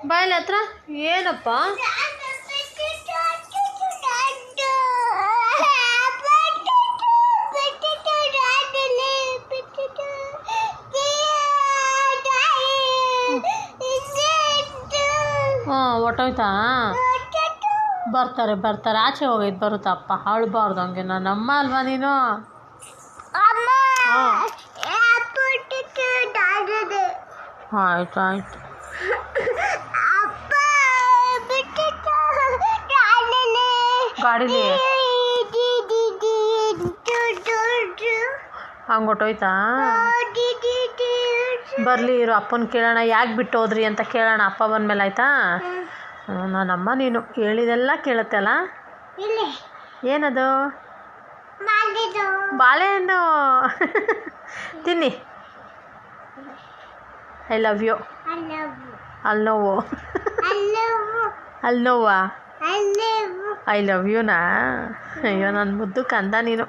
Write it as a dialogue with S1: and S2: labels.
S1: ಬಾಯಲ್ಲಿ ಹತ್ರ ಏನಪ್ಪ ಹೊಟ್ಟೋಯ್ತಾ ಬರ್ತಾರೆ ಆಚೆ ಹೋಗೈತೆ ಬರುತ್ತಪ್ಪ ಅಳ್ಬಾರ್ದು ಹಂಗೆ ನನ್ನಮ್ಮ ಅಲ್ವಾ ನೀನು ಆಯ್ತು ಗಾಡೀಲಿ ಹಂಗೆ ಹೊಟ್ಟೋಯ್ತಾ ಬರಲಿ ಇರು ಅಪ್ಪನ ಕೇಳೋಣ ಯಾಕೆ ಬಿಟ್ಟು ಹೋದ್ರಿ ಅಂತ ಕೇಳೋಣ ಅಪ್ಪ ಬಂದಮೇಲೆ ಆಯ್ತಾ ನನ್ನಮ್ಮ ನೀನು ಹೇಳಿದೆಲ್ಲ ಕೇಳುತ್ತಲ್ಲ ಏನದು ಬಾಳೆಹಣ್ಣು ತಿನ್ನಿ ಐ ಲವ್ ಯು ಅಲ್ಲಿ ನೋವಾ ಐ ಲವ್ ಯುನಾ ಅಯ್ಯೋ ನನ್ನ ಮುದ್ದು ಕಂದ ನೀನು